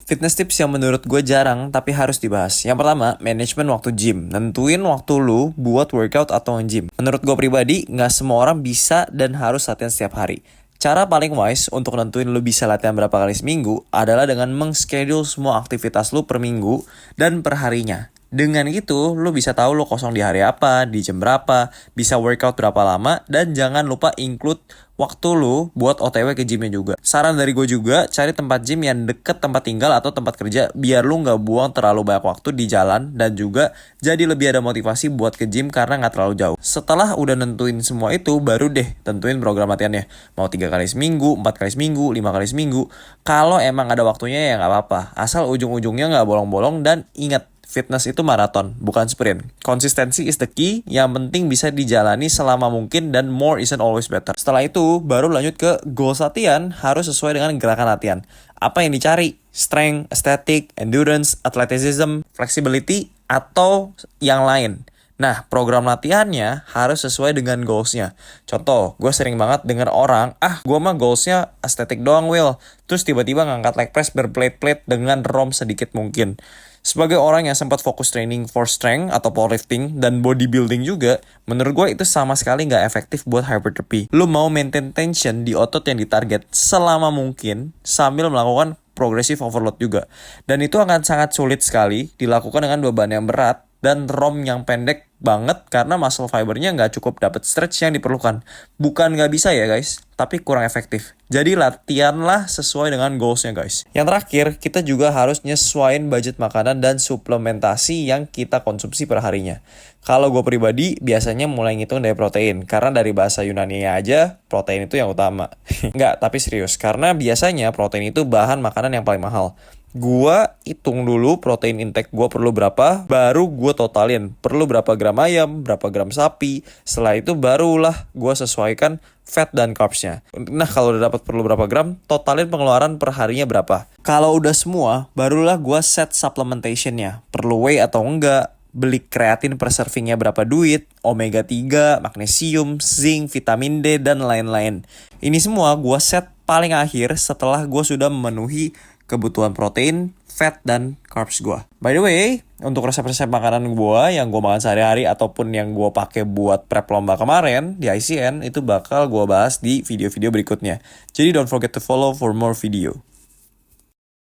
Fitness tips yang menurut gue jarang tapi harus dibahas. Yang pertama, manajemen waktu gym. Nentuin waktu lu buat workout atau nge-gym. Menurut gue pribadi, nggak semua orang bisa dan harus latihan setiap hari. Cara paling wise untuk nentuin lu bisa latihan berapa kali seminggu adalah dengan meng-schedule semua aktivitas lu per minggu dan per harinya. Dengan itu, lu bisa tahu lu kosong di hari apa, di jam berapa, bisa workout berapa lama, dan jangan lupa include waktu lu buat OTW ke gymnya juga. Saran dari gue juga, cari tempat gym yang deket tempat tinggal atau tempat kerja, biar lu nggak buang terlalu banyak waktu di jalan, dan juga jadi lebih ada motivasi buat ke gym karena nggak terlalu jauh. Setelah udah nentuin semua itu, baru deh tentuin program latihannya. Mau 3 kali seminggu, 4 kali seminggu, 5 kali seminggu. Kalau emang ada waktunya ya nggak apa-apa. Asal ujung-ujungnya nggak bolong-bolong dan ingat, fitness itu maraton, bukan sprint. Konsistensi is the key, yang penting bisa dijalani selama mungkin dan more isn't always better. Setelah itu, baru lanjut ke goals latihan, harus sesuai dengan gerakan latihan. Apa yang dicari? Strength, aesthetic, endurance, athleticism, flexibility, atau yang lain. Nah, program latihannya harus sesuai dengan goalsnya. Contoh, gue sering banget denger orang, gue mah goalsnya estetik doang, Will. Terus tiba-tiba ngangkat leg press berplate-plate dengan ROM sedikit mungkin. Sebagai orang yang sempat fokus training for strength atau powerlifting dan bodybuilding juga, menurut gue itu sama sekali nggak efektif buat hypertrophy. Lu mau maintain tension di otot yang ditarget selama mungkin sambil melakukan progressive overload juga. Dan itu akan sangat sulit sekali dilakukan dengan beban yang berat dan ROM yang pendek banget karena muscle fibernya nggak cukup dapat stretch yang diperlukan. Bukan nggak bisa ya guys, tapi kurang efektif. Jadi latihanlah sesuai dengan goalsnya guys. Yang terakhir, kita juga harus nyesuaiin budget makanan dan suplementasi yang kita konsumsi per harinya. Kalau gue pribadi, biasanya mulai ngitung dari protein. Karena dari bahasa Yunani aja, protein itu yang utama. Nggak, tapi serius. Karena biasanya protein itu bahan makanan yang paling mahal. Gua hitung dulu protein intake gua perlu berapa, baru gua totalin perlu berapa gram ayam, berapa gram sapi. Setelah itu barulah gua sesuaikan fat dan carbsnya. Nah, kalau udah dapat perlu berapa gram, totalin pengeluaran per harinya berapa. Kalau udah semua, barulah gua set supplementationnya. Perlu whey atau enggak, beli kreatin per servingnya berapa duit, omega 3, magnesium, zinc, vitamin D, dan lain-lain. Ini semua gua set paling akhir setelah gua sudah memenuhi kebutuhan protein, fat, dan carbs gue. By the way, untuk resep-resep makanan gue yang gue makan sehari-hari ataupun yang gue pakai buat prep lomba kemarin di ICN, itu bakal gue bahas di video-video berikutnya. Jadi don't forget to follow for more video.